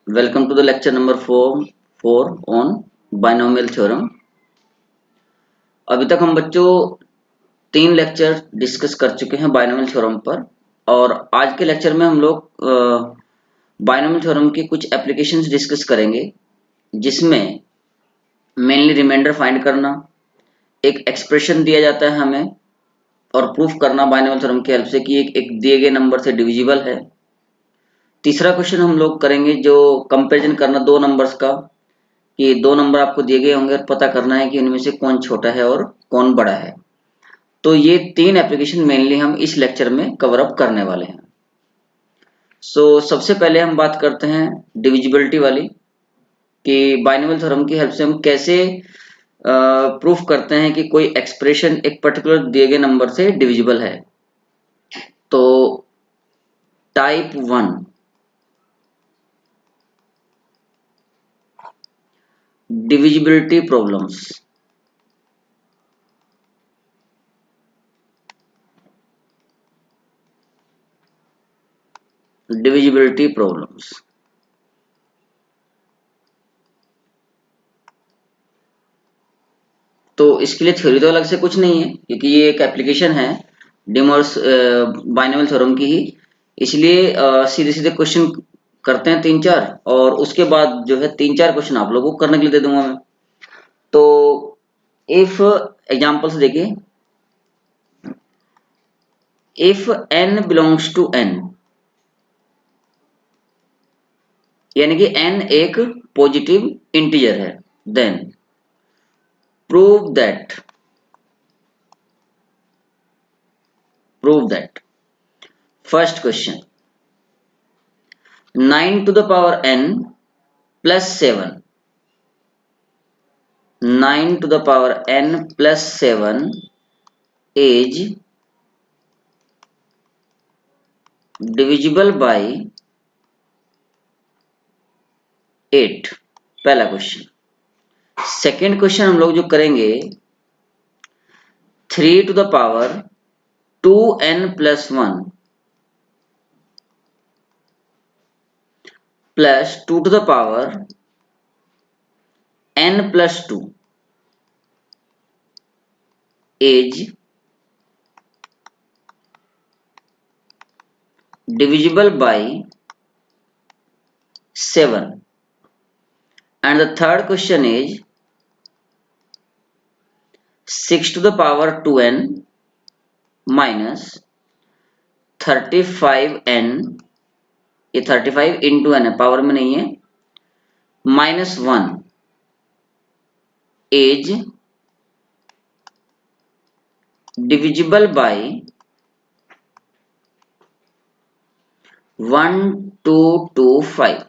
Welcome to the lecture number 4 on binomial theorem. अभी तक हम बच्चों 3 लेक्चर डिस्कस कर चुके हैं बाइनोमियल थ्योरम पर और आज के लेक्चर में हम लोग बाइनोमियल थ्योरम की कुछ एप्लीकेशंस डिस्कस करेंगे जिसमें मेनली रिमाइंडर फाइंड करना, एक एक्सप्रेशन दिया जाता है हमें और प्रूफ करना बाइनोमियल थ्योरम की हेल्प से कि एक दिए गए नंबर से डिविजिबल है। तीसरा क्वेश्चन हम लोग करेंगे जो कंपैरिजन करना दो नंबर्स का, कि दो नंबर आपको दिए गए होंगे और पता करना है कि उनमें से कौन छोटा है और कौन बड़ा है। तो ये 3 एप्लीकेशन मेनली हम इस लेक्चर में कवर अप करने वाले हैं। सबसे पहले हम बात करते हैं डिविजिबिलिटी वाली, कि बाइनोमियल थ्योरम की हेल्प से हम कैसे प्रूफ करते हैं कि कोई एक्सप्रेशन एक पर्टिकुलर दिए गए नंबर से डिविजिबल है। तो type 1 divisibility problems. Divisibility problems तो इसके लिए थ्योरी तो अलग से कुछ नहीं है, क्योंकि ये एक एप्लीकेशन है डिमोर्स बाइनोमियल थ्योरम की ही। इसलिए सीधे सीधे क्वेश्चन करते हैं 3-4 और उसके बाद जो है 3-4 क्वेश्चन आप लोगों को करने के लिए दे दूंगा मैं। तो इफ एग्जांपल से देखिए, if n belongs to n, यानी कि n एक पॉजिटिव इंटीजर है, then prove that first question 9 to the power n plus 7, 9 to the power n plus 7 is divisible by 8। पहला क्वेश्चन। सेकेंड क्वेश्चन हम लोग जो करेंगे 3 to the power 2n plus 1 plus 2 to the power n plus 2 is divisible by 7। and the third question is 6 to the power 2n minus 35n, ये 35 into n है, power में नहीं है, -1 is divisible by 1 2 2 5।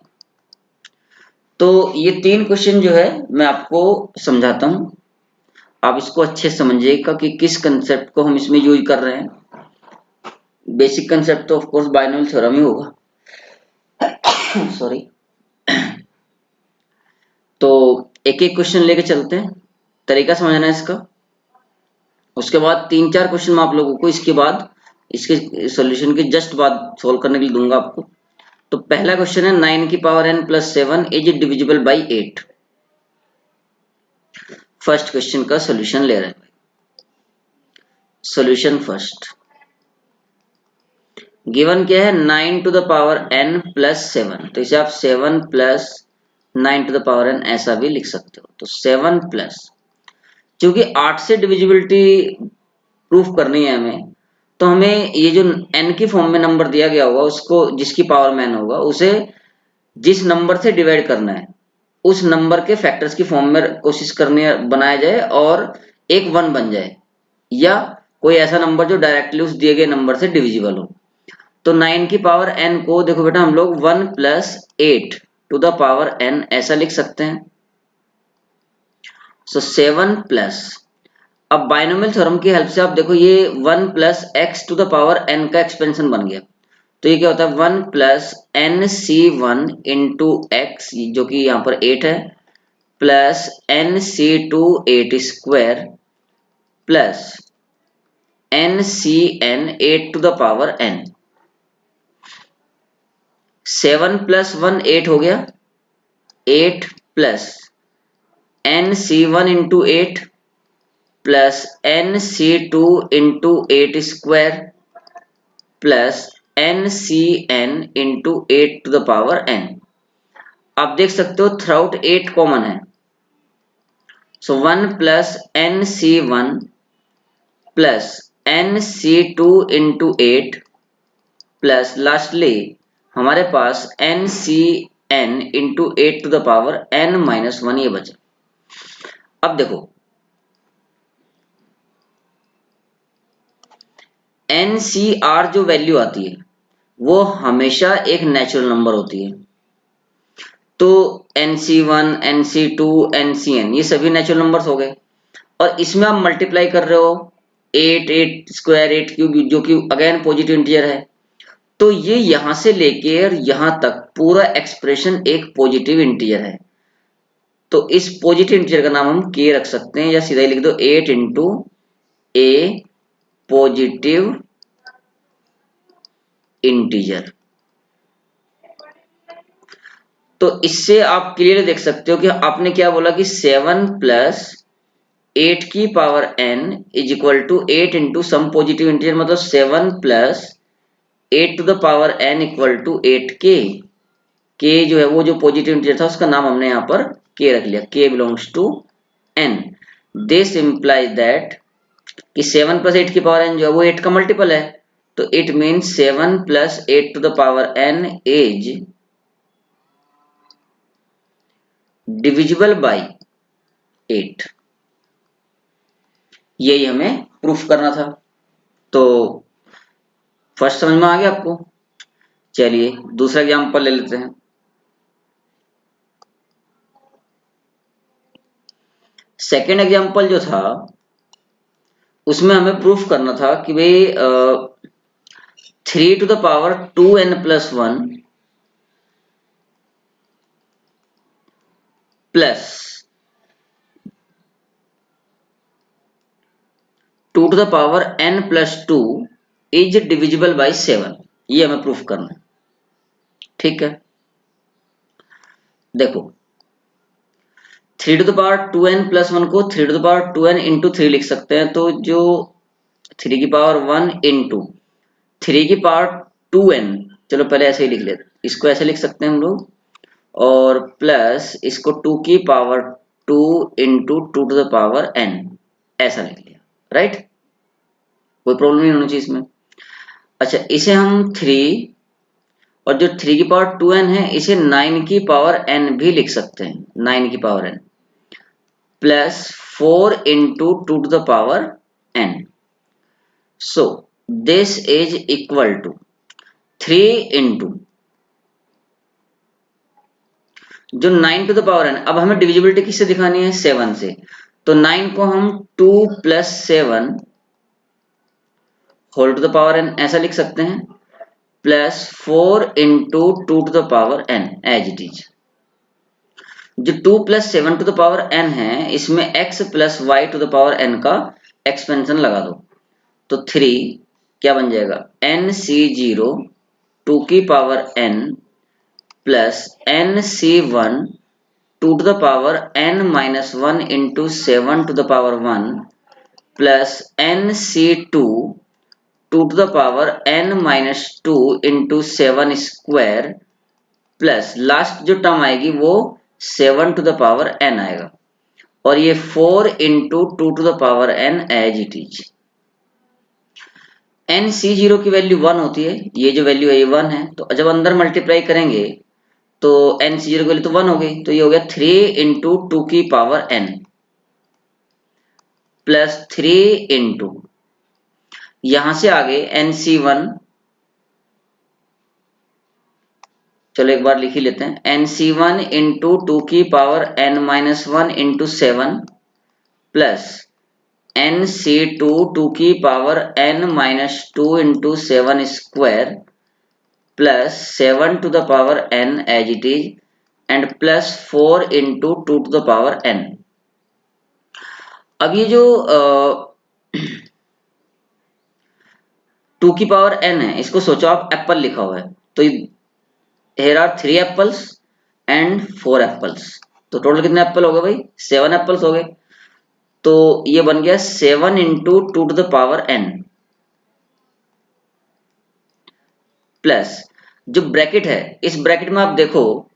तो ये 3 question जो है मैं आपको समझाता हूं, आप इसको अच्छे समझिएगा कि किस कंसेप्ट को हम इसमें यूज कर रहे हैं। बेसिक कंसेप्ट तो ऑफ कोर्स बाइनोमियल थ्योरम ही होगा सॉरी। तो एक एक क्वेश्चन लेके चलते हैं, तरीका समझना है इसका। उसके बाद 3-4 क्वेश्चन मैं आप लोगों को इसके बाद इसके सॉल्यूशन के जस्ट बाद सोल्व करने के लिए दूंगा आपको। तो पहला क्वेश्चन है 9 की power n plus 7 is divisible by 8। First question का सॉल्यूशन ले रहे हैं। सॉल्यूशन फर्स्ट गिवन क्या है, 9 to the power n plus 7, तो इसे आप 7 plus 9 to the power n ऐसा भी लिख सकते हो। तो 7 प्लस, क्योंकि 8 से डिविजिबिलिटी प्रूफ करनी है हमें, तो हमें ये जो n की फॉर्म में नंबर दिया गया होगा उसको, जिसकी पावर में n होगा, उसे जिस नंबर से डिवाइड करना है उस नंबर के फैक्टर्स की फॉर्म में कोशिश करनी है बनाया जाए और एक 1 बन जाए, या कोई ऐसा नंबर जो डायरेक्टली उस दिए गए नंबर से डिविजिबल हो। तो 9 की पावर n को देखो बेटा हम लोग 1 plus 8 to the power n ऐसा लिख सकते हैं। सो 7 प्लस, अब बाइनोमियल थ्योरम की हेल्प से आप देखो ये 1 plus x to the power n का एक्सपेंशन बन गया। तो ये क्या होता है 1 प्लस nc1 इंटू एक्स, जो कि यहाँ पर 8 है, plus nc2 8 square plus ncn 8 to the power n। 7 plus 1 8 हो गया, 8 plus NC1 into 8 plus NC2 into 8 square plus NCN into 8 to the power n। आप देख सकते हो थ्राउट 8 कॉमन है, so 1 plus NC1 plus NC2 into 8 plus lastly हमारे पास NCN into 8 to the power n minus 1 ये बचा। अब देखो NCR जो वैल्यू आती है वो हमेशा एक नेचुरल नंबर होती है, तो NC1, NC2, NCN ये सभी नेचुरल नंबर्स हो गए और इसमें आप मल्टीप्लाई कर रहे हो 8 स्क्वायर 8 क्यूब जो कि अगेन पॉजिटिव इंटीजर है, तो ये यहां से लेकर यहां तक पूरा एक्सप्रेशन एक पॉजिटिव इंटीजर है, तो इस पॉजिटिव इंटीजर का नाम हम k रख सकते हैं या सीधा ही लिख दो 8 इंटू ए पॉजिटिव इंटीजर। तो इससे आप क्लियरली देख सकते हो कि आपने क्या बोला कि 7 प्लस 8 की power n is equal to 8 into some positive integer, मतलब 7 plus 8 to the power n equal to 8k। k जो है वो जो पॉजिटिव इंटीजर था उसका नाम हमने यहाँ पर k रख लिया, k belongs to n। This implies that कि 7 प्लस 8 की पावर n जो है वो 8 का मल्टीपल है, तो it means 7 plus 8 to the power n is divisible by 8। यही हमें प्रूफ करना था। तो फर्स्ट समझ में आ गया आपको? चलिए दूसरा एग्जांपल ले लेते हैं। सेकेंड एग्जांपल जो था उसमें हमें प्रूफ करना था कि भाई 3 to the power 2n plus 1 plus 2 to the power n plus 2 is divisible by 7, ये हमें प्रूफ करना है। ठीक है, देखो 3 to the power 2n plus 1 को 3 to the power 2n into 3 लिख सकते हैं, तो जो 3 की पावर 1 इंटू 3 की पावर 2n, चलो पहले ऐसे ही लिख लेते, इसको ऐसे लिख सकते हैं हम लोग, और प्लस इसको 2 की power 2 into 2 to the power n ऐसा लिख लिया, राइट? कोई प्रॉब्लम नहीं होनी चाहिए इसमें। अच्छा इसे हम 3 और जो 3 की पावर 2n है इसे 9 की पावर n भी लिख सकते हैं, 9 की power n plus 4 into 2 to the power n। So this is equal to 3 into जो 9 टू द पावर n। अब हमें डिविजिबिलिटी किससे दिखानी है? 7 से, तो 9 को हम 2 plus 7 whole to the power n ऐसा लिख सकते हैं, plus 4 into 2 to the power n as it is. जो 2 plus 7 to the power n है इसमें x plus y to the power n का एक्सपेंशन लगा दो, तो 3 क्या बन जाएगा? NC0 2 की power n plus NC1 2 to the power n minus 1 into 7 to the power 1 plus NC2 2 to the power n minus 2 into 7 square plus last जो term आएगी वो 7 टू द पावर n आएगा, और ये 4 into 2 to the power n as it is. NC0 की value 1 होती है, ये जो वैल्यू है ये 1 है, तो जब अंदर मल्टीप्लाई करेंगे तो NC0 की वैल्यू तो 1 हो गई, तो ये हो गया 3 इंटू 2 की पावर n प्लस 3 इंटू यहां से आगे NC1, चलो एक बार लिख ही लेते हैं, NC1 इंटू 2 की power n minus 1 into 7 plus NC2 2 की power n minus 2 into 7 square plus 7 to the power n as it is and plus 4 into 2 to the power n। अब ये जो 2 की पावर n है इसको सोचो आप एप्पल लिखा हुआ है, तो here are 3 apples and 4 apples. तो टोटल कितने एप्पल हो गए भाई? 7 एप्पल्स हो गए। तो ये बन गया 7 into 2 to the power n plus जो ब्रैकेट है, इस ब्रैकेट में आप देखो,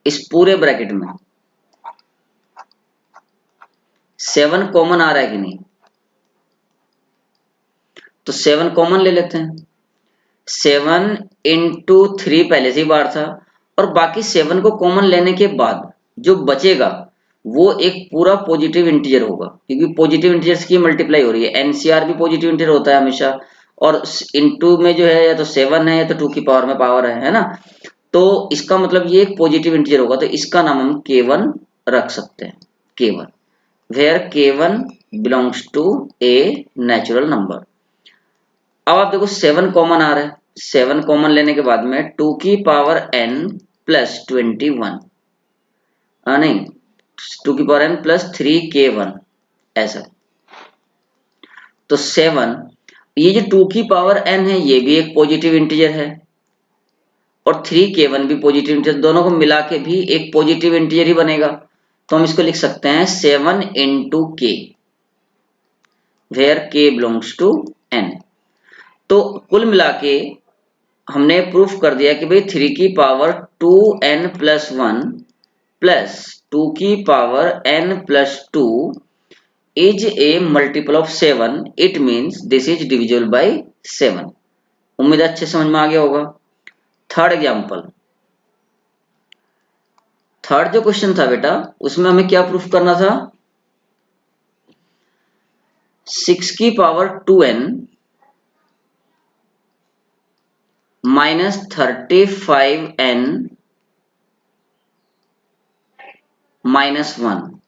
इस पूरे ब्रैकेट में 7 कॉमन आ रहा है कि नहीं? तो 7 कॉमन ले लेते हैं। 7 इंटू 3 पहले से ही बाहर था, और बाकी 7 को कॉमन लेने के बाद जो बचेगा वो एक पूरा पॉजिटिव इंटीजर होगा, क्योंकि पॉजिटिव इंटीजर्स की मल्टीप्लाई हो रही है। एनसीआर भी पॉजिटिव इंटीजर होता है हमेशा, और इंटू में जो है या तो 7 है या तो 2 की पावर में पावर है ना। तो इसका मतलब ये एक पॉजिटिव इंटीजर होगा, तो इसका नाम हम K1 रख सकते हैं। K1 where K1 belongs to a natural number. अब आप देखो 7 कॉमन आ रहा है, 7 कॉमन लेने के बाद में 2 की पावर n प्लस 21, नहीं 2 की पावर n प्लस 3k1 ऐसा। तो 7, ये जो 2 की पावर n है ये भी एक पॉजिटिव इंटीजर है, और 3k1 भी पॉजिटिव इंटीजर, दोनों को मिला के भी एक पॉजिटिव इंटीजर ही बनेगा। तो हम इसको लिख सकते हैं 7 into k where k belongs to n। तो कुल मिला के हमने प्रूफ कर दिया कि भाई 3 की पावर 2n प्लस 1 प्लस 2 की power n plus 2 is a multiple of 7। It means this is divisible bye 7। उम्मीद अच्छे समझ में आ गया होगा। थर्ड एग्जाम्पल, थर्ड जो क्वेश्चन था बेटा, उसमें हमें क्या प्रूफ करना था? 6 की power 2n minus 35n minus 1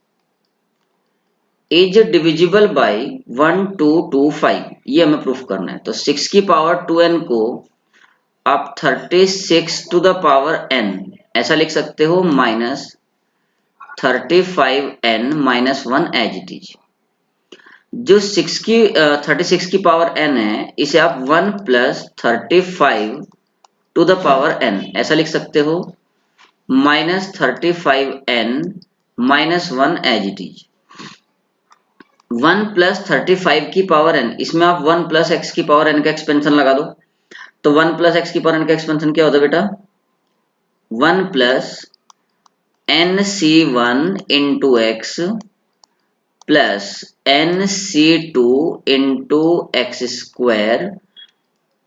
is divisible bye 1 2 2 5। ये हमें प्रूफ करना है। तो 6 की पावर 2n को आप 36 टू द पावर n ऐसा लिख सकते हो, minus 35n minus 1 as it is. जो 36 की पावर n है, इसे आप 1 plus 35 to the power n ऐसा लिख सकते हो, minus 35n minus 1 as it is. 1 plus 35 की पावर n, इसमें आप 1 प्लस x की पावर n का एक्सपेंशन लगा दो। तो 1 प्लस x की पावर n का एक्सपेंशन क्या होता है बेटा? 1 plus nc1 into x plus nc2 into x square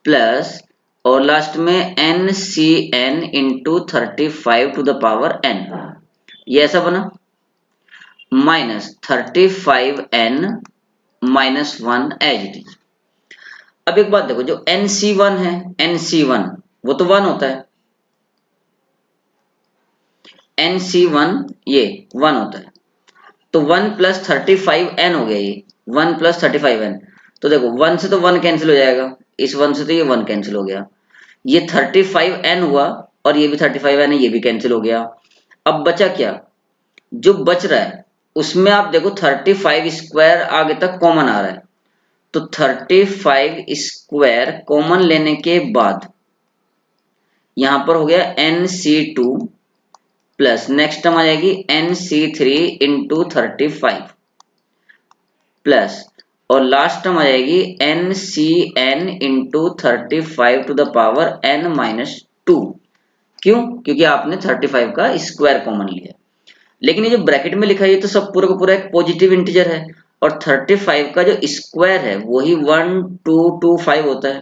plus, और लास्ट में ncn into 35 to the power n। ये ऐसा बना, minus 35n minus 1 as it is. अब एक बात देखो, जो nc1 है, nc1 वो तो 1 होता है, nc1 ये 1 होता है। तो 1 प्लस 35n हो गया, ये 1 प्लस 35n। तो देखो 1 से तो 1 कैंसिल हो जाएगा, इस 1 से तो ये 1 कैंसिल हो गया, ये 35n हुआ, और ये भी 35n है, ये भी कैंसिल हो गया। अब बचा क्या? जो बच रहा है उसमें आप देखो 35 स्क्वायर आगे तक कॉमन आ रहा है। तो 35 स्क्वायर कॉमन लेने के बाद यहां पर हो गया nc2 प्लस नेक्स्ट टर्म आ जाएगी nc3 इंटू 35 प्लस, और लास्ट टर्म आ जाएगी ncn into 35 to the power n minus 2। क्यों? क्योंकि आपने 35 का स्क्वायर कॉमन लिया। लेकिन ये जो ब्रैकेट में लिखा है ये तो सब पूरा का पूरा एक पॉजिटिव इंटीजर है, और 35 का जो स्क्वायर है वही 1225 होता है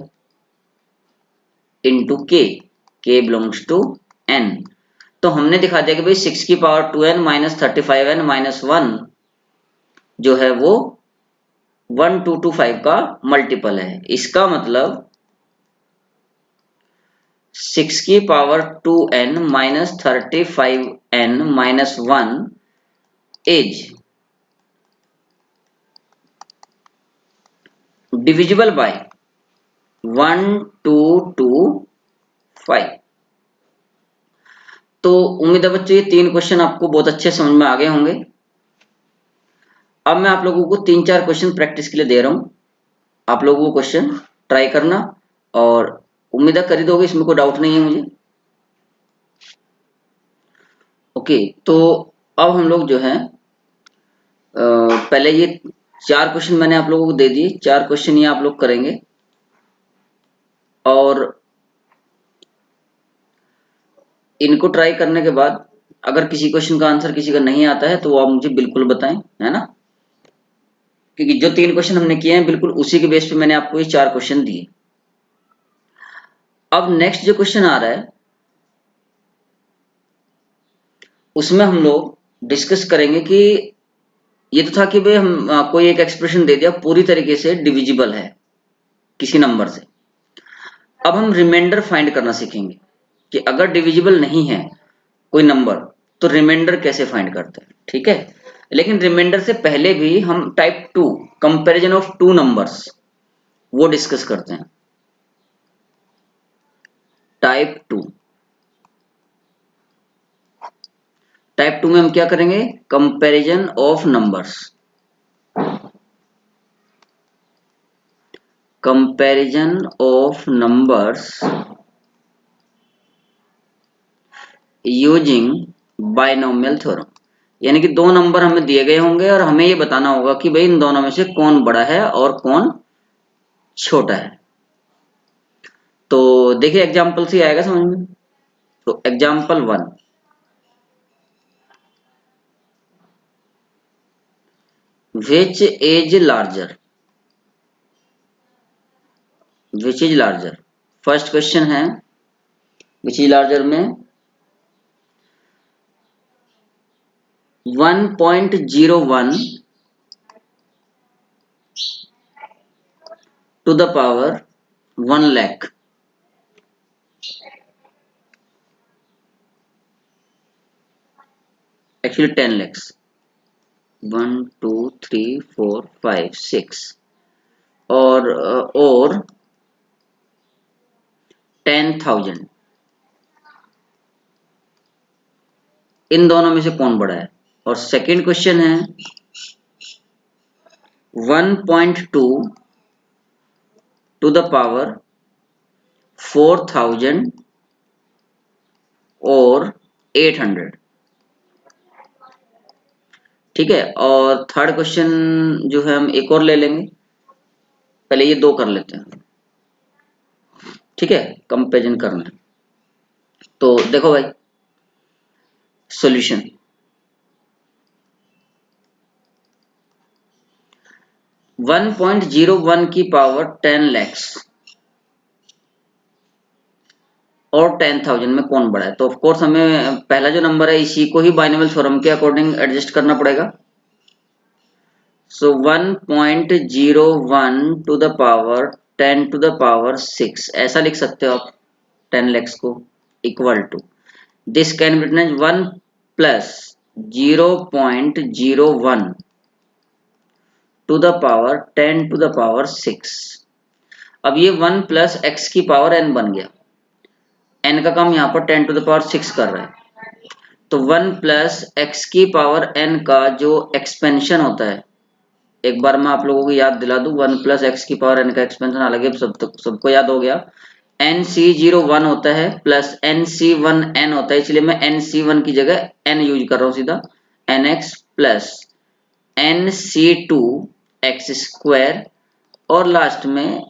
into k belongs to n। तो हमने दिखा दिया कि भाई 6 की power 2n minus 35n minus 1 जो है वो 1225 का मल्टीपल है। इसका मतलब 6 की power 2n minus 35n minus 1 is divisible bye 1225। तो उम्मीद है बच्चों ये 3 क्वेश्चन आपको बहुत अच्छे समझ में आ गए होंगे। अब मैं आप लोगों को 3-4 क्वेश्चन प्रैक्टिस के लिए दे रहा हूं, आप लोगों को क्वेश्चन ट्राई करना, और उम्मीद कर ही दोगे, इसमें कोई डाउट नहीं है मुझे। ओके, तो अब हम लोग जो है पहले ये 4 क्वेश्चन मैंने आप लोगों को दे दिए, 4 क्वेश्चन ये आप लोग करेंगे और इनको ट्राई करने के बाद अगर किसी क्वेश्चन का आंसर किसी का नहीं आता है तो वो आप मुझे बिल्कुल बताएं, है ना, क्योंकि जो 3 क्वेश्चन हमने किए हैं बिल्कुल उसी के बेस पे मैंने आपको ये 4 क्वेश्चन दिए। अब नेक्स्ट जो क्वेश्चन आ रहा है उसमें हम लोग डिस्कस करेंगे कि ये तो था कि भाई हम कोई एक एक्सप्रेशन दे दिया पूरी तरीके से डिविजिबल है किसी नंबर से। अब हम रिमाइंडर फाइंड करना सीखेंगे कि अगर डिविजिबल नहीं है कोई नंबर तो रिमाइंडर कैसे फाइंड करते हैं, ठीक है। लेकिन रिमाइंडर से पहले भी हम टाइप 2 कंपैरिजन ऑफ 2 नंबर्स वो डिस्कस करते हैं। टाइप 2 में हम क्या करेंगे, comparison of numbers, comparison of numbers using binomial theorem. यानी कि 2 नंबर हमें दिए गए होंगे और हमें ये बताना होगा कि भाई इन दोनों में से कौन बड़ा है और कौन छोटा है। तो देखिए एग्जांपल से आएगा समझ में। तो example 1, which is larger, which is larger। First question है which is larger में 1.01 to the power 1 lakh, actually 10 lakhs, 1 2 3 4 5 6 और 10,000, इन दोनों में से कौन बड़ा है। और सेकंड क्वेश्चन है 1.2 to the power 4,000 और 800, ठीक है। और थर्ड क्वेश्चन जो है हम एक और ले लेंगे, पहले ये 2 कर लेते हैं, ठीक है, कंपेरिजन करना है। तो देखो भाई सॉल्यूशन, 1.01 की पावर 10 lakhs और 10,000 में कौन बड़ा है। तो ऑफ कोर्स हमें पहला जो नंबर है इसी को ही बाइनोमियल थ्योरम के अकॉर्डिंग एडजस्ट करना पड़ेगा। So 1.01 to the power 10 to the power 6 ऐसा लिख सकते हो आप 10 lakhs को, equal to this can be written 1 plus 0.01 to the power 10 to the power 6। अब ये 1 प्लस एक्स की पावर n बन गया, n का काम यहाँ पर 10 टू द पावर 6 कर रहा है। तो 1 प्लस एक्स की पावर n का जो एक्सपेंशन होता है, एक बार मैं आप लोगों को याद दिला दूं, 1 प्लस एक्स की पावर n का एक्सपेंशन, हालांकि सबको याद हो गया, NC01 होता है प्लस NC1n होता है, इसलिए मैं NC1 की जगह n यूज कर रहा हूँ सीधा, nx प्लस NC2 x² और लास्ट में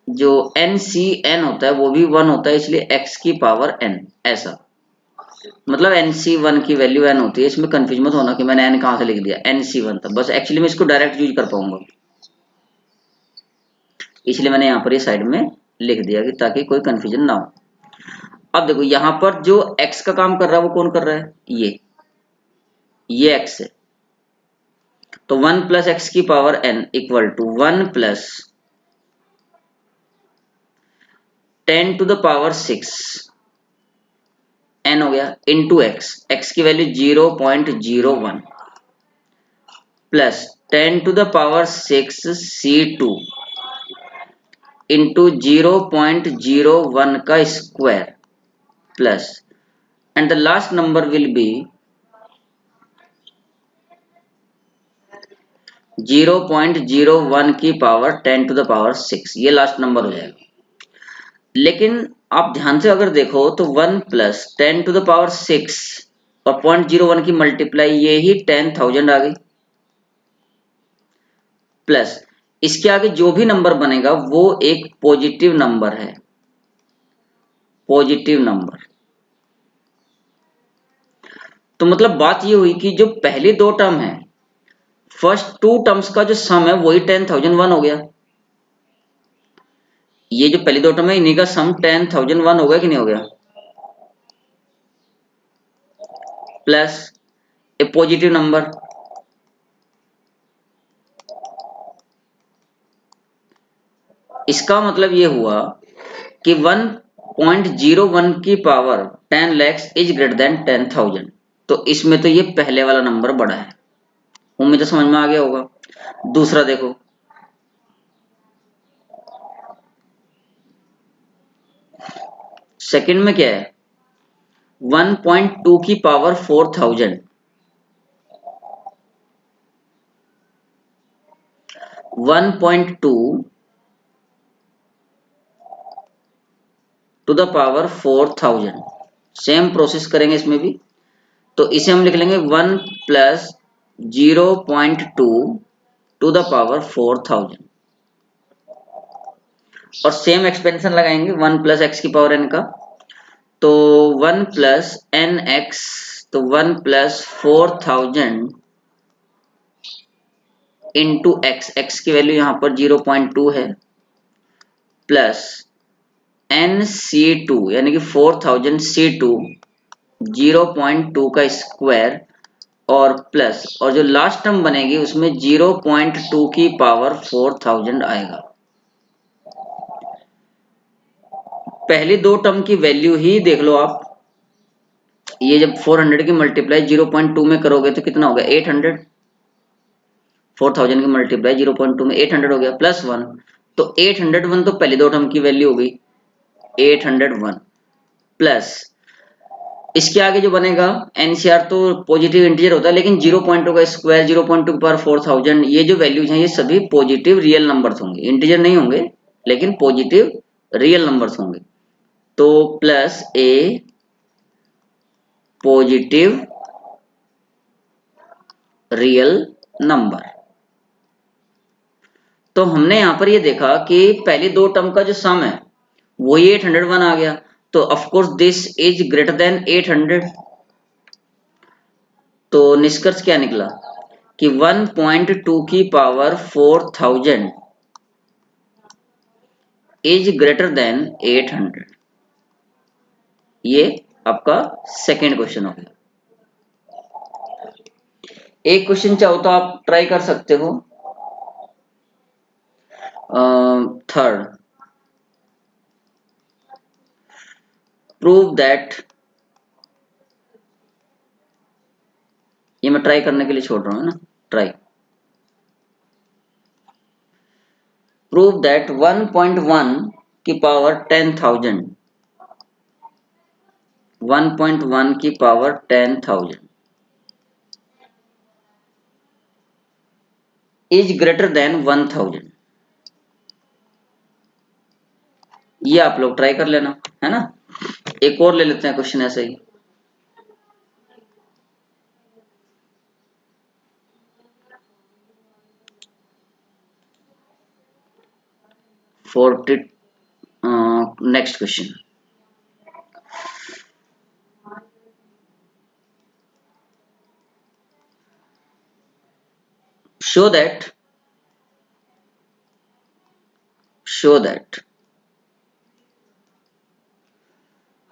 जो NCn होता है वो भी 1 होता है, इसलिए x की पावर n, ऐसा मतलब NC1 की वैल्यू n होती है। इसमें कंफ्यूज मत होना कि मैंने n कहां से लिख दिया, NC1 था बस, एक्चुअली मैं इसको डायरेक्ट यूज कर पाऊंगा, इसलिए मैंने यहाँ पर ये साइड में लिख दिया कि ताकि कोई कंफ्यूजन ना हो। अब देखो यहाँ पर जो x का काम कर रहा है वो कौन कर रहा है, ये x है। तो 1 प्लस एक्स की power n equal to 1 plus 10 to the power 6 n हो गया इंटू x की value 0.01 plus 10 to the power 6 C2 into 0.01 का square plus and the last number will be 0.01 की पावर 10 टू द पावर 6, ये last number हो जाएगा। लेकिन आप ध्यान से अगर देखो तो 1 प्लस 10 टू द पावर 6 और 0.01 की मल्टीप्लाई ये ही 10,000 आ गई, प्लस इसके आगे जो भी नंबर बनेगा वो एक पॉजिटिव नंबर है, पॉजिटिव नंबर। तो मतलब बात ये हुई कि जो पहली दो टर्म है, फर्स्ट टू टर्म्स का जो सम है वही 10,001 हो गया। ये जो पहली दो टर्म है इन्हीं का सम 10,001 हो गया कि नहीं हो गया, प्लस ए पॉजिटिव नंबर। इसका मतलब ये हुआ कि 1.01 की power 10 lakhs is greater then 10,000। तो इसमें तो ये पहले वाला नंबर बड़ा है, उम्मीद है समझ में आ गया होगा। दूसरा देखो, सेकंड में क्या है, 1.2 की power 4,000, 1.2 to the power 4,000। Same process करेंगे इसमें भी, तो इसे हम लिख लेंगे 1 प्लस 0.2 टू द पावर 4,000, और सेम एक्सपेंशन लगाएंगे 1 प्लस एक्स की पावर n का, तो 1 प्लस एन एक्स, तो 1 प्लस 4,000 इंटू एक्स, एक्स की वैल्यू यहाँ पर 0.2 है, प्लस एन सी टू यानी कि 4,000 C2 0.2 का स्क्वायर, और प्लस और जो लास्ट टर्म बनेगी उसमें 0.2 की पावर 4,000 आएगा। पहली दो टर्म की वैल्यू ही देख लो आप, ये जब 400 की मल्टीप्लाई 0.2 में करोगे तो कितना हो गया 800, 4,000 की मल्टीप्लाई 0.2 में 800 हो गया, प्लस 1, तो 801 तो पहली दो टर्म की वैल्यू हो गई 801, प्लस इसके आगे जो बनेगा एनसीआर तो पॉजिटिव इंटीजर होता है, लेकिन 0.2 का स्क्वायर 0.2 की पावर 4,000, ये जो वैल्यूज हैं ये सभी पॉजिटिव रियल नंबर्स होंगे, इंटीजर नहीं होंगे लेकिन पॉजिटिव रियल नंबर्स होंगे। तो प्लस ए पॉजिटिव रियल नंबर। तो हमने यहां पर ये देखा कि पहली दो टर्म का जो सम है वही 801 आ गया, तो of course this is greater then 800। तो निष्कर्ष क्या निकला कि 1.2 की पावर 4,000 इज ग्रेटर देन 800। ये आपका सेकेंड क्वेश्चन हो गया। एक क्वेश्चन चाहो तो आप ट्राई कर सकते हो, थर्ड, प्रूव दैट, ये मैं ट्राई करने के लिए छोड़ रहा हूं ना, ट्राई प्रूव दैट 1.1 की पावर 10,000, 1.1 की पावर 10,000 इज ग्रेटर देन 1,000। ये आप लोग ट्राई कर लेना, है ना। एक और ले लेते हैं क्वेश्चन ऐसे ही, 40, नेक्स्ट क्वेश्चन, show that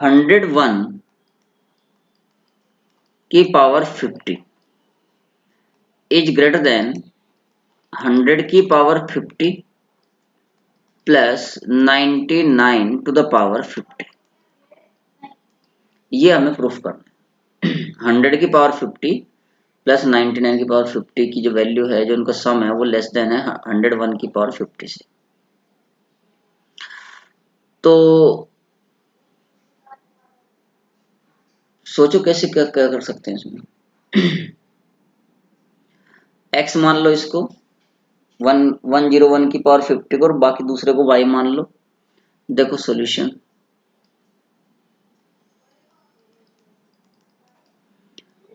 101 की पावर 50 इज ग्रेटर देन 100 की power 50 plus 99 to the power 50। ये हमें प्रूफ करना है। 100 की पावर 50 प्लस 99 की पावर 50 की जो वैल्यू है, जो उनका सम है, वो लेस देन है 101 की पावर 50 से। तो सोचो कैसे क्या कर सकते हैं इसमें। x मान लो इसको 101 की पावर 50 को, और बाकी दूसरे को y मान लो। देखो solution,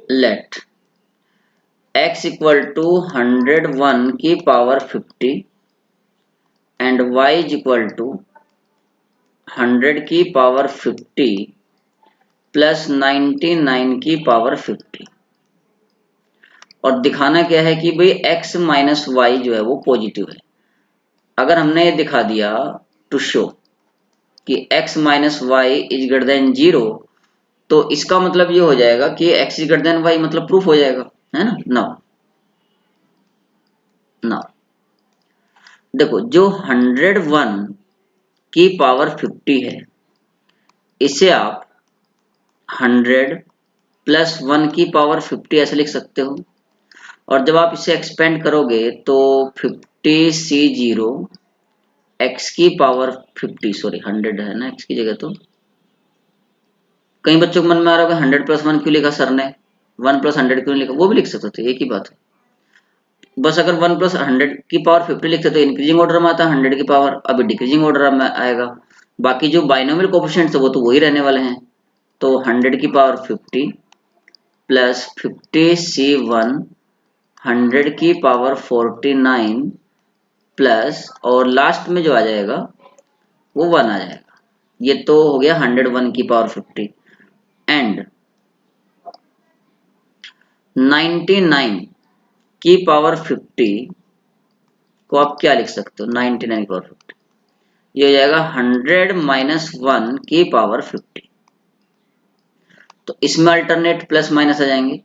let x equal to 101 की power 50 and y is equal to 100 की पावर 50 प्लस 99 की पावर 50। और दिखाना क्या है कि भाई x माइनस वाई जो है वो पॉजिटिव है। अगर हमने ये दिखा दिया टू शो कि x minus y is greater than 0, तो इसका मतलब ये हो जाएगा कि x is greater than y, मतलब प्रूफ हो जाएगा, है ना। नाउ देखो, जो 101 की पावर 50 है, इसे आप 100 प्लस 1 की पावर 50 ऐसे लिख सकते हो। और जब आप इसे एक्सपेंड करोगे तो 50c0 x की पावर 50, सॉरी 100 है ना x की जगह। तो कई बच्चों को मन में आ रहा होगा 100 प्लस 1 क्यों लिखा सर ने, 1 प्लस 100 क्यों लिखा, वो भी लिख सकते थे, एक ही बात है। बस अगर 1 प्लस 100 की पावर 50 लिखते तो इंक्रीजिंग ऑर्डर में आता, 100 की पावर अभी डिक्रीजिंग ऑर्डर में आएगा। बाकी जो बाइनोमियल कोएफिशिएंट्स है वो तो वही रहने वाले हैं। तो 100 की पावर 50 प्लस 50c1 100 की पावर 49 प्लस, और लास्ट में जो आ जाएगा वो 1 आ जाएगा। ये तो हो गया 101 की पावर 50 एंड 99 की पावर 50 को आप क्या लिख सकते हो, 99 की पावर 50 ये हो जाएगा 100 माइनस 1 की पावर 50। तो इसमें अल्टरनेट प्लस माइनस आ जाएंगे।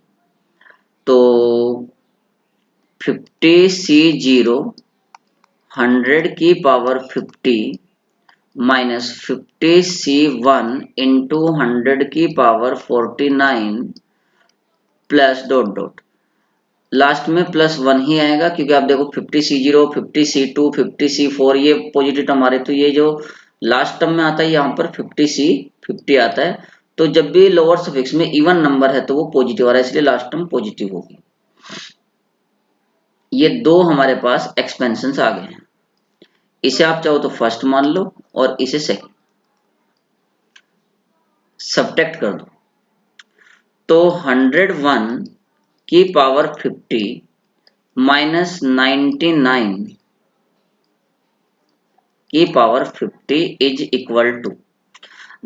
तो 50c0 100 की पावर 50 माइनस 50c1 इंटू 100 की power 49 plus dot dot, last में प्लस 1 ही आएगा, क्योंकि आप देखो 50c0 50c2 50c4 ये पॉजिटिव टर्म आ रहे, तो ये जो लास्ट टर्म में आता है यहाँ पर 50c50 आता है। तो जब भी लोअर सफिक्स में इवन नंबर है तो वो पॉजिटिव आ रहा है, इसलिए लास्ट टर्म पॉजिटिव होगी। ये दो हमारे पास एक्सपेंशन आ गए हैं। इसे आप चाहो तो फर्स्ट मान लो और इसे सेकंड, सब्ट्रैक्ट कर दो। तो 101 की पावर 50 माइनस 99 की पावर 50 इज इक्वल टू,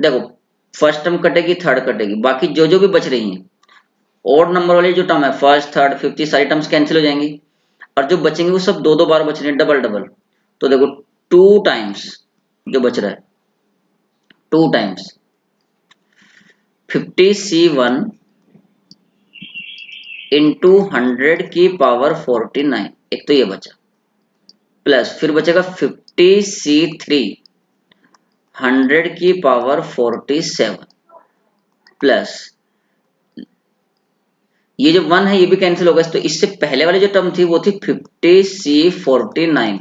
देखो फर्स्ट टर्म कटेगी, थर्ड कटेगी, बाकी जो जो भी बच रही हैं ओड नंबर वाली जो टर्म है, फर्स्ट थर्ड 50 सारी टर्म्स कैंसिल हो जाएंगी, और जो बचेंगे वो सब दो दो बार बच रहे हैं, डबल डबल। तो देखो 2 टाइम्स जो बच रहा है, 2 टाइम्स 50c1 इंटू 100 की पावर 49, एक तो ये बचा, प्लस फिर बचेगा 50c3 100 की पावर 47 प्लस ये जो 1 है ये भी कैंसिल होगा, तो इससे पहले वाली जो टर्म थी वो थी 50c49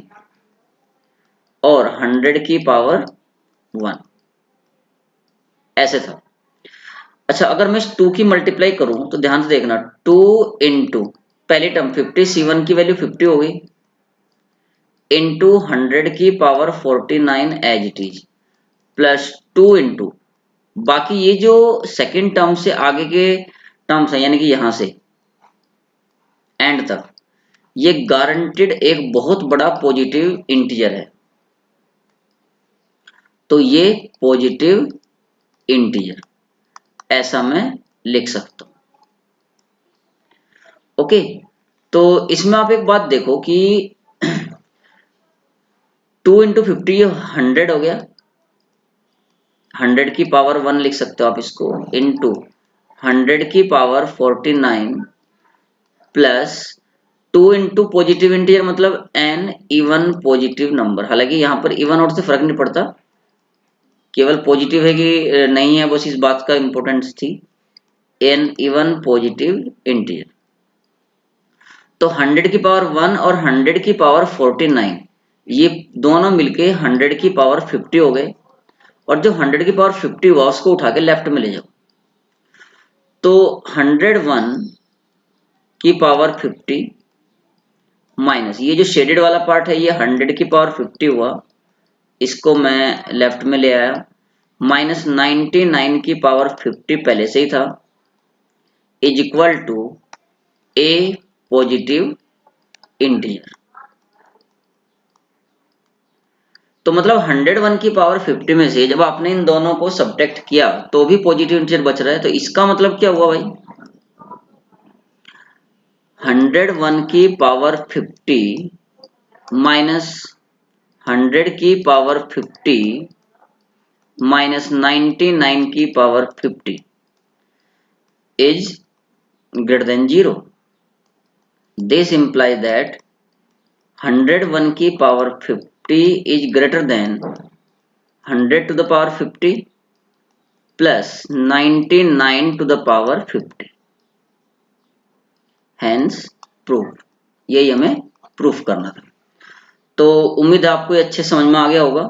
और 100 की पावर 1, ऐसे था। अच्छा, अगर मैं इस 2 की मल्टीप्लाई करूं तो ध्यान से देखना, 2 इंटू पहली टर्म 50c1 की वैल्यू 50 हो गई, इंटू 100 की power 49 as it is, plus 2 into बाकी ये जो सेकेंड टर्म से आगे के टर्म्स है, यानी कि यहां से एंड तक, ये गारंटेड एक बहुत बड़ा पॉजिटिव इंटीजर है, तो ये पॉजिटिव इंटीजर ऐसा मैं लिख सकता हूं। ओके, तो इसमें आप एक बात देखो कि 2 इंटू 50 100 हो गया, 100 की पावर 1 लिख सकते हो आप इसको, इंटू 100 की power 49 plus 2 into positive integer मतलब एन इवन पॉजिटिव नंबर। हालांकि यहाँ पर इवन और से फर्क नहीं पड़ता, केवल पॉजिटिव है कि नहीं है बस इस बात का इंपॉर्टेंस थी, एन इवन पॉजिटिव इंटीजर। तो 100 की पावर 1 और 100 की पावर 49 ये दोनों मिलके 100 की पावर 50 हो गए, और जो 100 की पावर 50 हुआ उसको उठा के लेफ्ट में ले जाओ। तो 101 की पावर 50 माइनस ये जो शेडेड वाला पार्ट है ये 100 की पावर 50 हुआ, इसको मैं लेफ्ट में ले आया, माइनस 99 की पावर 50 पहले से ही था, is equal to a positive integer. तो मतलब 101 की पावर 50 में से जब आपने इन दोनों को सब्ट्रैक्ट किया तो भी पॉजिटिव इंटीजर बच रहा है, तो इसका मतलब क्या हुआ भाई, 101 की पावर 50 माइनस 100 की पावर 50 माइनस 99 की power 50 is greater than 0। This implies that 101 की power 50 is greater than 100 to the power 50 plus 99 to the power 50। Hence proof। यही हमें प्रूफ करना था। तो उम्मीद है आपको ये अच्छे समझ में आ गया होगा।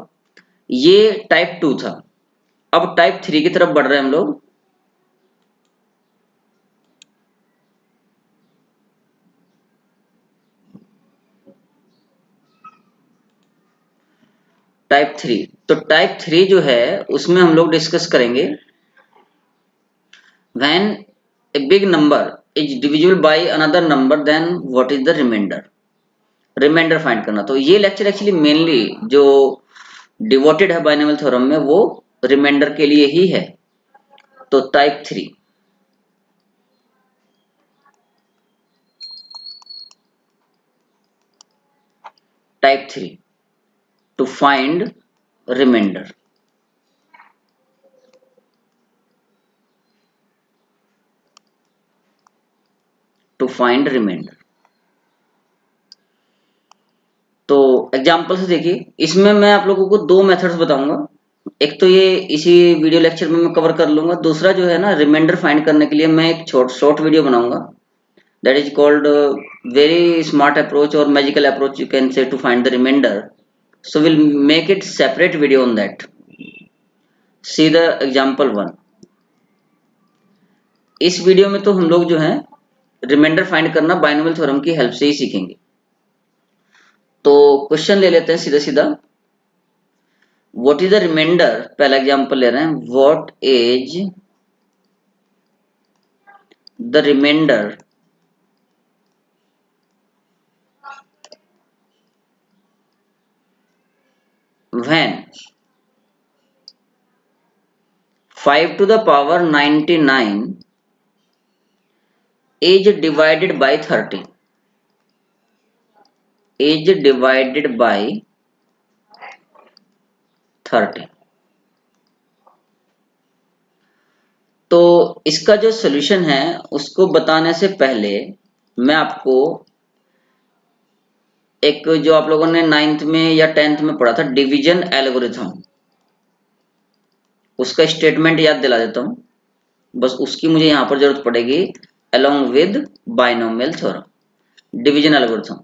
ये टाइप 2 था। अब टाइप 3 की तरफ बढ़ रहे हैं हम लोग। टाइप 3, तो टाइप 3 जो है उसमें हम लोग डिस्कस करेंगे when a big number is divisible by another number then what is the remainder. Remainder find करना। तो ये लेक्चर एक्चुअली मेनली जो डिवोटेड है बाइनोमियल थ्योरम में वो रिमाइंडर के लिए ही है। तो type 3, type 3 to find remainder. To find remainder. तो एग्जांपल से देखिए, इसमें मैं आप लोगों को दो मेथड्स बताऊंगा। एक तो ये इसी वीडियो लेक्चर में मैं कवर कर लूंगा। दूसरा जो है ना, रिमाइंडर फाइंड करने के लिए मैं एक शॉर्ट वीडियो बनाऊंगा, that is called very smart approach और magical approach you can say to find the remainder. So will make it separate video on that. See the example 1। इस वीडियो में तो हम लोग जो है रिमाइंडर फाइंड करना बाइनोमियल थ्योरम की हेल्प से ही सीखेंगे। तो क्वेश्चन ले लेते हैं सीधा सीधा। व्हाट इज द रिमाइंडर, पहला एग्जांपल ले रहे हैं। What is the remainder when 5 to the power 99 is divided by 30 is divided by 30। तो इसका जो सॉल्यूशन है उसको बताने से पहले मैं आपको एक जो आप लोगों ने 9th में या 10th में पढ़ा था डिवीजन एल्गोरिथम, उसका स्टेटमेंट याद दिला देता हूं। बस उसकी मुझे यहां पर जरूरत पड़ेगी along with binomial theorem. Division algorithm,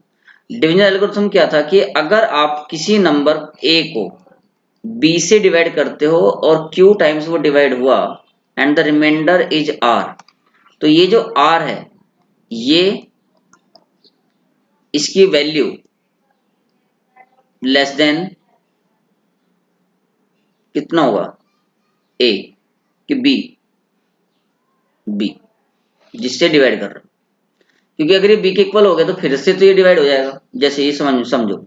division algorithm क्या था कि अगर आप किसी नंबर a को b से डिवाइड करते हो और q टाइम्स वो डिवाइड हुआ and the remainder is r, तो ये जो r है ये इसकी वैल्यू लेस देन कितना होगा, a कि b जिससे डिवाइड कर रहा हूं, क्योंकि अगर ये b के इक्वल हो गया तो फिर से तो ये डिवाइड हो जाएगा। जैसे ये समझो,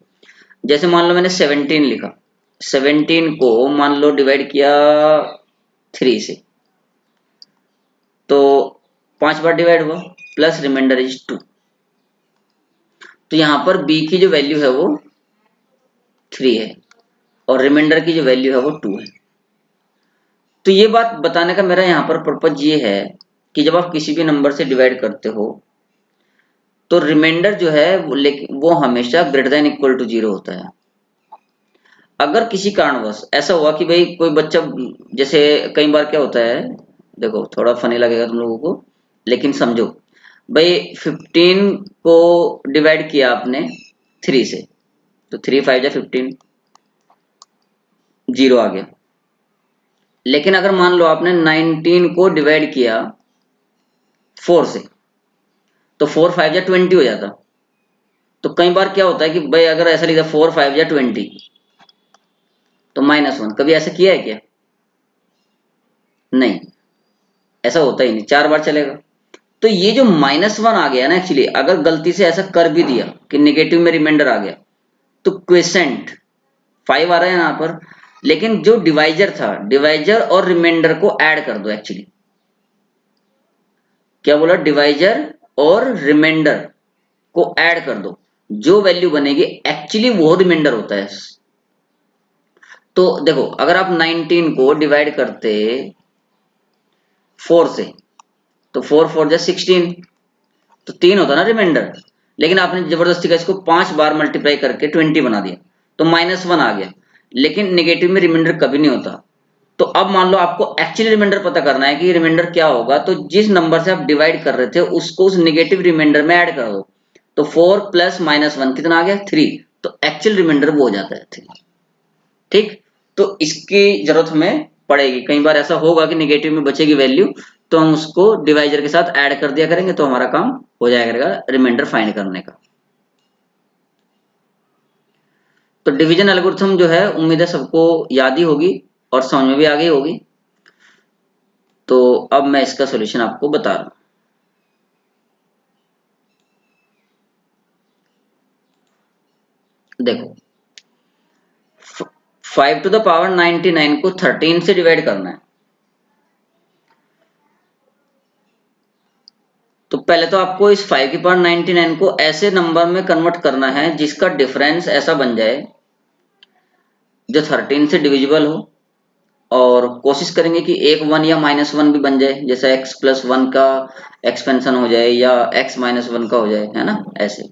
जैसे मान लो मैंने 17 लिखा, 17 को मान लो डिवाइड किया 3 से, तो 5 बार डिवाइड हुआ प्लस रिमाइंडर इज 2। तो यहां पर b की जो वैल्यू है वो 3 है और रिमाइंडर की जो वैल्यू है वो 2 है। तो ये बात बताने का मेरा यहाँ पर पर्पज ये है कि जब आप किसी भी नंबर से डिवाइड करते हो तो रिमाइंडर जो है वो हमेशा ग्रेटर देन इक्वल टू 0 होता है। अगर किसी कारणवश ऐसा हुआ कि भाई कोई बच्चा, जैसे कई बार क्या होता है, देखो थोड़ा फनी लगेगा तुम लोगों को लेकिन समझो, भाई 15 को डिवाइड किया आपने 3 से, तो 3 5 जा 15, 0 आ गया। लेकिन अगर मान लो आपने 19 को डिवाइड किया 4 से, तो 4 5 जा 20 हो जाता। तो कई बार क्या होता है कि भाई अगर ऐसा लिखा 4 5 जा 20 तो -1, कभी ऐसा किया है क्या? नहीं, ऐसा होता ही नहीं, 4 बार चलेगा। तो ये जो -1 आ गया ना, एक्चुअली अगर गलती से ऐसा कर भी दिया कि नेगेटिव में रिमाइंडर आ गया, तो क्वेसेंट 5 आ रहा है यहाँ पर, लेकिन जो डिवाइजर था, डिवाइजर और रिमाइंडर को ऐड कर दो। एक्चुअली क्या बोला, डिवाइजर और रिमाइंडर को ऐड कर दो, जो वैल्यू बनेगी एक्चुअली वो रिमाइंडर होता है। तो देखो, अगर आप 19 को डिवाइड करते 4 से, तो 4 4 जा 16, तो 3 होता ना रिमाइंडर, लेकिन आपने जबरदस्ती का इसको 5 बार मल्टीप्लाई करके 20 बना दिया, तो -1 आ गया। लेकिन नेगेटिव में रिमाइंडर कभी नहीं होता। तो अब मान लो आपको एक्चुअली रिमाइंडर पता करना है कि रिमाइंडर क्या होगा, तो जिस नंबर से आप डिवाइड कर रहे थे उसको उस नेगेटिव रिमाइंडर में ऐड कर दो। तो 4 + -1 कितना आ गया, 3। तो एक्चुअल रिमाइंडर वो हो जाता है 3। ठीक, तो इसकी जरूरत हमें पड़ेगी। कई बार ऐसा होगा कि नेगेटिव में बचेगी वैल्यू, तो हम उसको डिवाइजर के साथ ऐड कर दिया करेंगे, तो हमारा काम हो जाया करेगा रिमाइंडर फाइंड करने का। तो डिवीजन एल्गोरिथम जो है, उम्मीद है सबको याद ही होगी और समझ में भी आ गई होगी। तो अब मैं इसका सॉल्यूशन आपको बता रहा हूं। देखो, 5⁻99 को 13 से डिवाइड करना है। तो पहले तो आपको इस 5⁻99 को ऐसे नंबर में कन्वर्ट करना है जिसका डिफरेंस ऐसा बन जाए जो 13 से डिविजिबल हो, और कोशिश करेंगे कि एक 1 या -1 भी बन जाए, जैसा x+1 का एक्सपेंशन हो जाए या x -1 का हो जाए, है ना, ऐसे।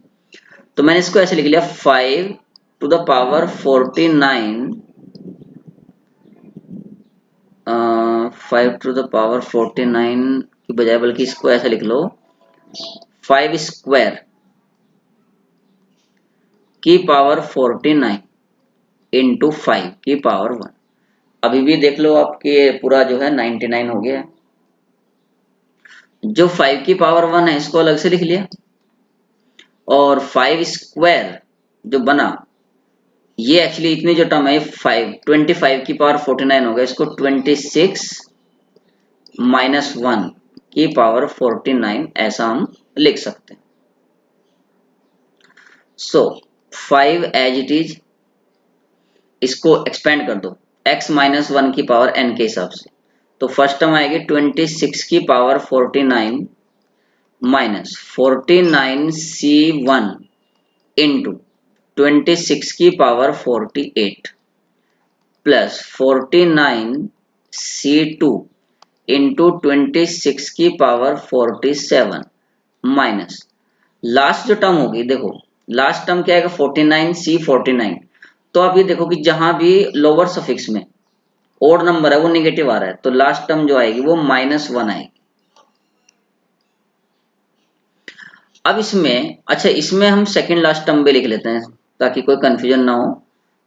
तो मैंने इसको ऐसे लिख लिया, 5⁻49 5⁻49 की बजाय बल्कि इसको ऐसे लिख लो, 5² की पावर 49 इंटू 5 की पावर 1। अभी भी देख लो आपके पूरा जो है 99 हो गया है। जो 5 की पावर 1 है इसको अलग से लिख लिया, और 5² जो बना, ये एक्चुअली इतनी जो टर्म है 25 की पावर 49 होगा, इसको 26 -1 की पावर 49 ऐसा हम लिख सकते हैं। सो 5 एज इट इज, इसको एक्सपेंड कर दो x -1 की पावर n के हिसाब से। तो फर्स्ट टर्म आएगी 26 की पावर 49 माइनस 49c1 इंटू 26 की पावर 48 प्लस 49c2 इंटू 26 की पावर 47 माइनस लास्ट जो टर्म होगी, देखो लास्ट टर्म क्या आएगा, 49c49। तो आप ये देखो कि जहां भी लोअर सफिक्स में ओड नंबर है वो नेगेटिव आ रहा है, तो लास्ट टर्म जो आएगी वो -1 आएगी। अब इसमें, अच्छा इसमें हम सेकेंड लास्ट टर्म भी लिख लेते हैं ताकि कोई कंफ्यूजन ना हो।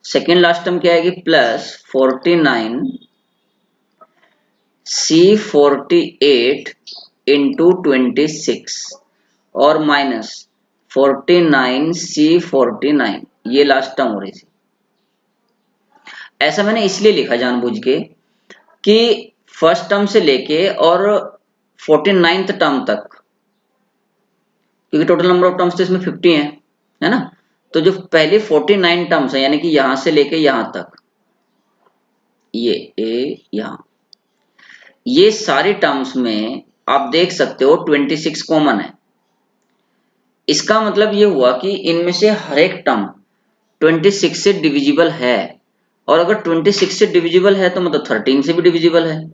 सेकेंड लास्ट टर्म क्या आएगी, प्लस 49c48 इंटू 26 और माइनस 49c49, ये लास्ट टर्म हो रही थी। ऐसा मैंने इसलिए लिखा जानबूझ के कि फर्स्ट टर्म से लेके और 49th टर्म तक, क्योंकि टोटल नंबर ऑफ टर्म्स तो इसमें 50 है ना, तो जो पहले 49 टर्म्स है, यानी कि यहां से लेके यहां तक, ये यहां, ये सारी टर्म्स में आप देख सकते हो 26 कॉमन है। इसका मतलब ये हुआ कि इनमें से हर एक टर्म 26 से डिविजिबल है, और अगर 26 से डिविजिबल है तो मतलब 13 से भी डिविजिबल है।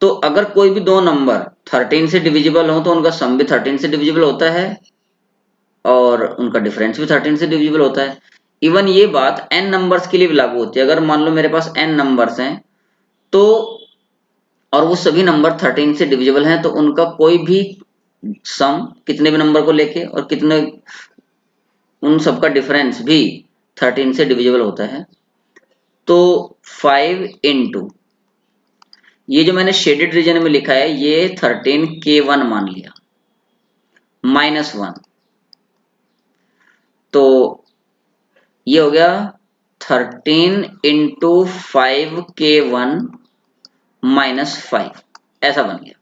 तो अगर कोई भी दो नंबर 13 से डिविजिबल हो तो उनका सम भी 13 से डिविजिबल होता है, और उनका डिफरेंस भी 13 से डिविजिबल होता है। इवन ये बात n नंबर्स के लिए भी लागू होती है। अगर मान लो मेरे पास n नंबर्स हैं, तो और वो सभी नंबर 13 से डिविजिबल हैं, तो उनका कोई भी सम कितने भी नंबर को लेके और कितने, उन सबका डिफरेंस भी 13 से डिविजिबल होता है। तो 5 इंटू, ये जो मैंने शेडेड रीजन में लिखा है ये 13k1 मान लिया, -1, तो ये हो गया 13 इंटू 5k1 -5, ऐसा बन गया।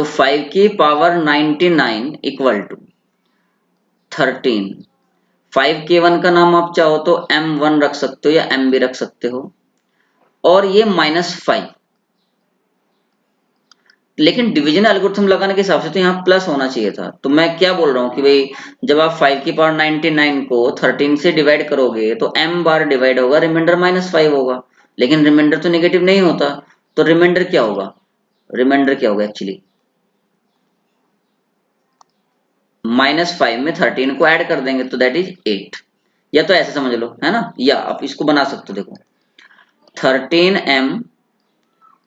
तो 5 की पावर 99 इक्वल टू 13। 5k1 का नाम आप चाहो तो m1 रख सकते हो या m भी रख सकते हो, और ये -5। लेकिन डिवीजन एल्गोरिथम लगाने के हिसाब से तो यहाँ प्लस होना चाहिए था। तो मैं क्या बोल रहा हूँ कि भाई जब आप 5 की पावर 99 को 13 से डिवाइड करोगे तो m बार डिवाइड होगा, रिमाइंडर -5 होगा। लेकिन रिमाइंडर तो नेगेटिव नहीं होता, तो रिमाइंडर क्या होगा? रिमाइंडर क्या होगा एक्चुअली? -5 में 13 को ऐड कर देंगे तो दैट इज 8। या तो ऐसे समझ लो, है ना, या आप इसको बना सकते हो। देखो 13m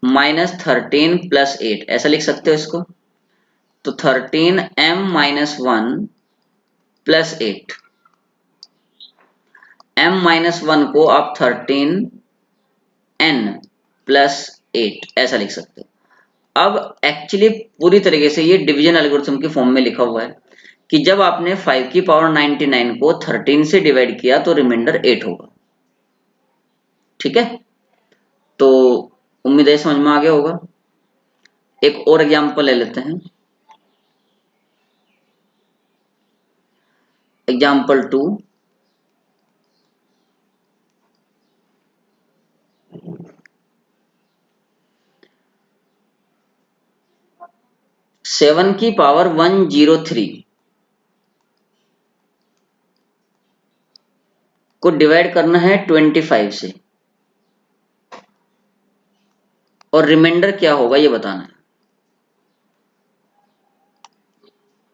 -13 प्लस 8 ऐसा लिख सकते हो इसको। तो 13m -1 प्लस 8, m-1 को आप 13n प्लस 8 ऐसा लिख सकते हो। अब एक्चुअली पूरी तरीके से ये डिवीजन एल्गोरिथम के फॉर्म में लिखा हुआ है कि जब आपने 5 की पावर 99 को 13 से डिवाइड किया तो रिमाइंडर 8 होगा। ठीक है, तो उम्मीद है समझ में आ गया होगा। एक और एग्जांपल ले लेते हैं। एग्जांपल 2, सेवन की पावर 103 को डिवाइड करना है 25 से, और रिमाइंडर क्या होगा ये बताना है।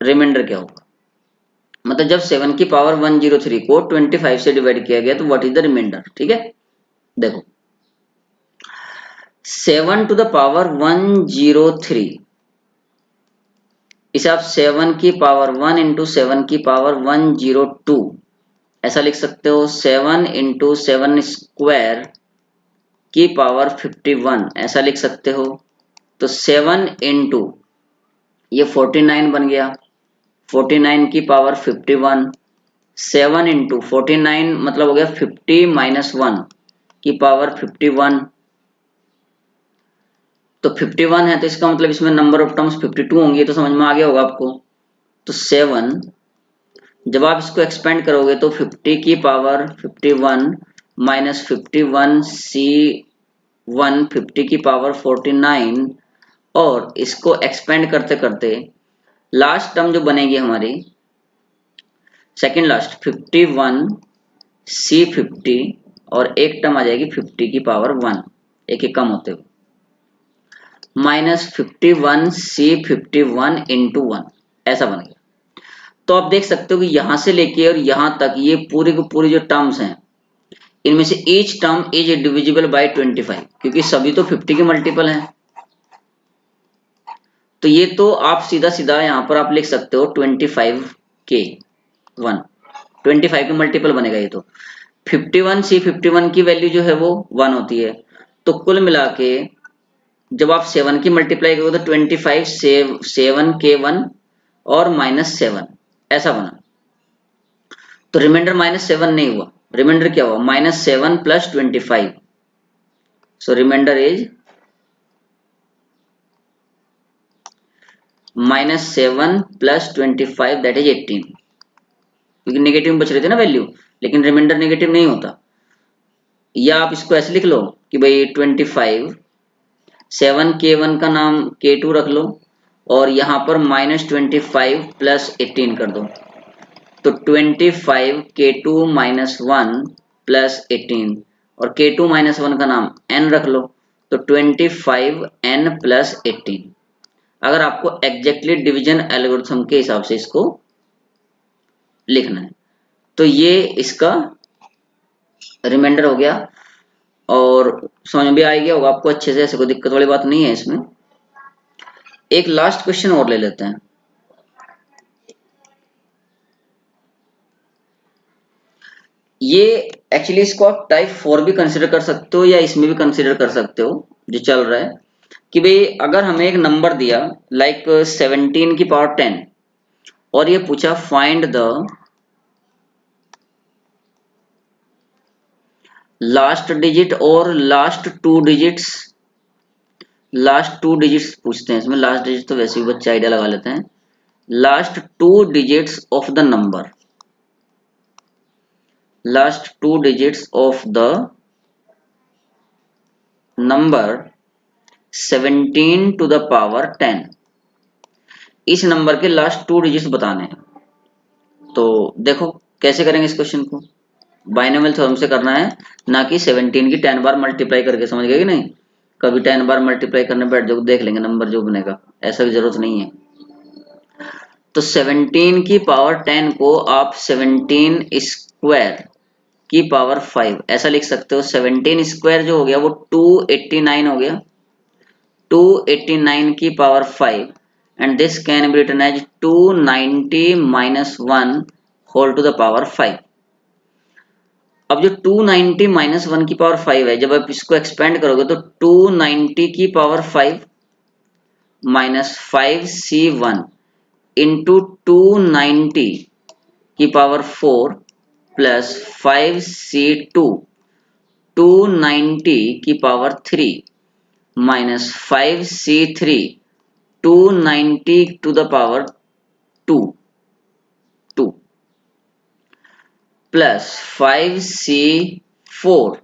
रिमाइंडर क्या होगा, मतलब जब 7 की पावर 103 को 25 से डिवाइड किया गया तो व्हाट इज द रिमाइंडर। ठीक है, देखो 7 टू द पावर 103, इसे आप 7 की पावर 1 इंटू 7 की पावर 102 ऐसा लिख सकते हो। 7 इंटू 7 स्क्वायर की पावर 51 ऐसा लिख सकते हो। तो 7 इंटू ये 49 बन गया, 49 की पावर 51, 7 इंटू 49 मतलब हो गया 50 माइनस 1 की पावर 51। तो 51 है तो इसका मतलब इसमें नंबर ऑफ टर्म्स 52 होंगी, तो समझ में आ गया होगा आपको। तो 7 जब आप इसको एक्सपेंड करोगे तो 50 की पावर 51 माइनस 51 C1 50 की पावर 49, और इसको एक्सपेंड करते करते लास्ट टर्म जो बनेगी हमारी सेकंड लास्ट 51 C50, और एक टर्म आ जाएगी 50 की पावर 1 एक एक कम होते हुए, -51 C51 इंटू 1 ऐसा बन गया। तो आप देख सकते हो कि यहां से लेके और यहां तक ये पूरी की पूरी जो टर्म्स हैं इनमें से each term is divisible bye 25, क्योंकि सभी तो 50 के मल्टीपल हैं। तो ये तो आप सीधा सीधा यहाँ पर आप लिख सकते हो 25 के 1, 25 के मल्टीपल बनेगा ये। तो 51 C51 की वैल्यू जो है वो 1 होती है। तो कुल मिला के जब आप 7 की मल्टीप्लाई करोगे तो 25 7 के 1 और -7 ऐसा बना। तो रिमाइंडर -7 नहीं हुआ, रिमाइंडर क्या हुआ, -7 plus 25। So remainder is -7 plus 25 that is 18, क्योंकि नेगेटिव में बच रहे थे ना वैल्यू, लेकिन रिमाइंडर नेगेटिव नहीं होता। या आप इसको ऐसे लिख लो कि भाई 25 7 K1 का नाम K2 रख लो, और यहाँ पर -25 प्लस 18 कर दो। तो 25 K2 -1 प्लस 18, और K2 -1 का नाम N रख लो, तो 25 N प्लस 18। अगर आपको एग्जैक्टली डिवीजन एल्गोरिथम के हिसाब से इसको लिखना है, तो ये इसका रिमाइंडर हो गया। और समझ में भी आ गया होगा आपको अच्छे से, ऐसे कोई दिक्कत वाली बात नहीं है इसमें। एक लास्ट क्वेश्चन और ले लेते हैं। ये एक्चुअली इसको आप टाइप 4 भी कंसिडर कर सकते हो या इसमें भी कंसिडर कर सकते हो जो चल रहा है कि भाई अगर हमें एक नंबर दिया लाइक 17 की पावर 10 और ये पूछा फाइंड द लास्ट डिजिट और लास्ट 2 डिजिट्स लास्ट 2 डिजिट्स पूछते हैं इसमें। लास्ट डिजिट तो वैसे भी बच्चे आइडिया लगा लेते हैं। Last 2 digits of the number, last 2 digits of the number 17 to the power 10, इस नंबर के लास्ट 2 डिजिट्स बताने हैं। तो देखो कैसे करेंगे इस क्वेश्चन को, बाइनोमियल थ्योरम से करना है, ना कि 17 की 10 बार मल्टीप्लाई करके। समझ गए कि नहीं? कभी 10 बार मल्टीप्लाई करने बैठ जाओ, देख लेंगे नंबर जो बनेगा, ऐसा की जरूरत नहीं है। तो 17 की पावर 10 को आप 17 स्क्वायर की पावर 5 ऐसा लिख सकते हो। 17 स्क्वायर जो हो गया वो 289 हो गया, 289 की power 5, and this can be written as 290 minus 1 whole to the power 5। अब जो 290 माइनस 1 की पावर 5 है, जब आप इसको एक्सपेंड करोगे तो 290 की पावर 5 माइनस 5c1 इंटू 290 की पावर 4 प्लस 5c2 290 की power 3 minus 5c3 290 to the power 2 plus 5c4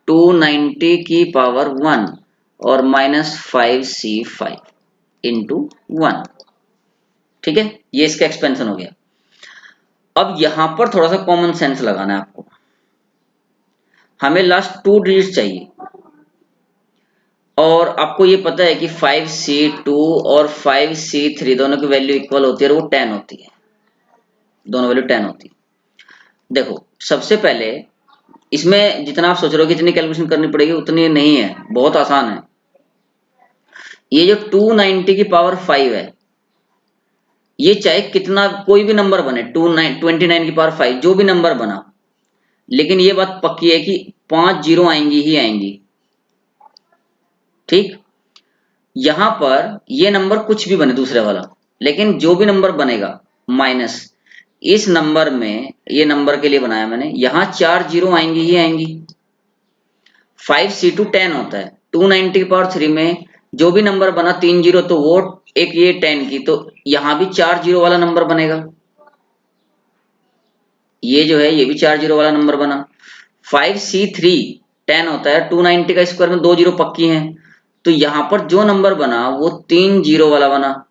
290 की पावर 1 और माइनस 5c5 इंटू 1। ठीक है, ये इसका एक्सपेंशन हो गया। अब यहां पर थोड़ा सा कॉमन सेंस लगाना है आपको। हमें लास्ट 2 डिजिट चाहिए और आपको ये पता है कि 5c2 और 5c3 दोनों की वैल्यू इक्वल होती है और वो 10 होती है, दोनों वैल्यू 10 होती है। देखो सबसे पहले इसमें जितना आप सोच रहे हो कि इतनी कैलकुलेशन करनी पड़ेगी, उतनी नहीं है, बहुत आसान है। ये जो 290 की पावर 5 है, ये चाहे कितना कोई भी नंबर बने, 29 की पावर 5 जो भी नंबर बना, लेकिन ये बात पक्की है कि 5 जीरो आएंगी ही आएंगी। ठीक, यहां पर ये नंबर कुछ भी बने दूसरे वाला, लेकिन जो भी नंबर बनेगा माइनस इस नंबर में, ये नंबर के लिए बनाया मैंने, यहां 4 जीरो आएंगी ही आएंगी। 5c2 10 होता है, 290 की पावर 3 में जो भी नंबर बना 3 जीरो, तो वो एक ये 10 की, तो यहां भी 4 जीरो वाला नंबर बनेगा। ये जो है ये भी 4 जीरो वाला नंबर बना। 5c3 10 होता है, 290 का स्क्वायर में 2 जीरो पक्की हैं, तो यहां पर जो नंबर बना वो 3 जीरो वाला बना,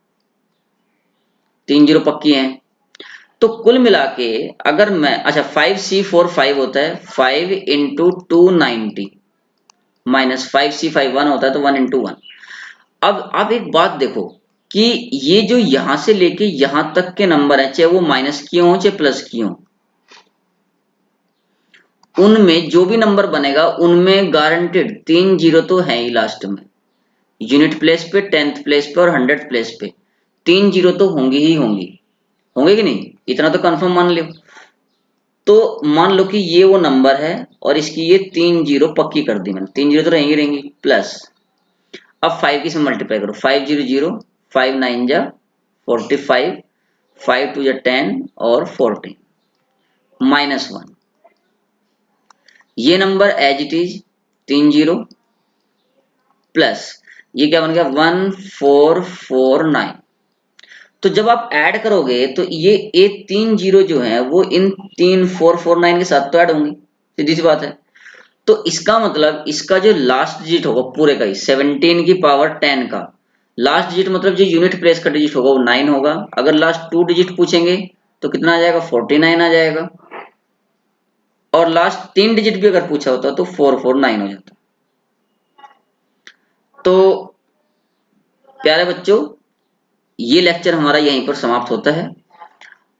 3 जीरो पक्की हैं। तो कुल मिला के अगर मैं, अच्छा 5c4 5 होता है, 5 इंटू 290 माइनस 5c5 1 होता है, तो 1 इंटू 1। अब आप एक बात देखो कि ये जो यहां से लेके यहां तक के नंबर है, चाहे वो माइनस की हो चाहे प्लस की हो, उनमें जो भी नंबर बनेगा उनमें गारंटेड 3 जीरो तो है ही लास्ट में। यूनिट प्लेस पे, 10th प्लेस पे और 100th प्लेस पे 3 जीरो तो होंगी ही होंगी, होंगे कि नहीं? इतना तो कंफर्म मान लो। तो मान लो कि ये वो नंबर है और इसकी ये 3 जीरो पक्की कर दी मैंने, 3 जीरो तो रहेंगी रहेंगी, प्लस अब 5 की से मल्टीप्लाई करो, 5 जीरो जीरो, 5 9 जा 45, 5 2 जा 10 और 14 माइनस 1। ये number as it is 3 zero plus ये क्या बन गया 1449। तो जब आप ऐड करोगे तो ये 3 जीरो जो है वो इन 3449 के साथ तो ऐड होंगी, सीधी सी बात है। तो इसका मतलब इसका जो लास्ट डिजिट होगा पूरे का ही 17 की पावर 10 का लास्ट डिजिट, मतलब जो यूनिट प्लेस का डिजिट होगा वो 9 होगा। अगर लास्ट 2 डिजिट पूछेंगे तो कितना आ जाएगा, 49 आ जाएगा। और लास्ट 3 डिजिट भी अगर पूछा होता तो 449 हो जाता। तो प्यारे बच्चों, ये लेक्चर हमारा यहीं पर समाप्त होता है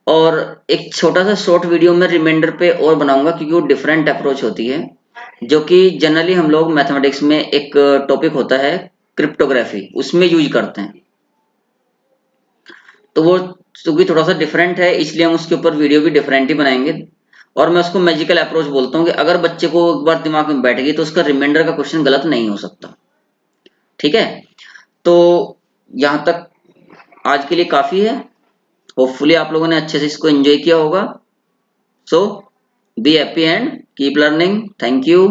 और एक छोटा सा शॉर्ट वीडियो में रिमाइंडर पे और बनाऊंगा, क्योंकि वो डिफरेंट अप्रोच होती है, जो कि जनरली हम लोग मैथमेटिक्स में एक टॉपिक होता है क्रिप्टोग्राफी, उसमें यूज करते हैं। तो वो क्योंकि थोड़ा सा डिफरेंट है, इसलिए हम उसके ऊपर वीडियो भी डिफरेंट ही बनाएंगे। और मैं उसको मैजिकल अप्रोच बोलता हूँ कि अगर बच्चे को एक बार दिमाग में बैठ गई तो उसका रिमाइंडर का क्वेश्चन गलत नहीं हो सकता। ठीक है, तो यहाँ तक आज के लिए काफी है। होपफुली आप लोगों ने अच्छे से इसको एंजॉय किया होगा। So be happy and keep learning. Thank you.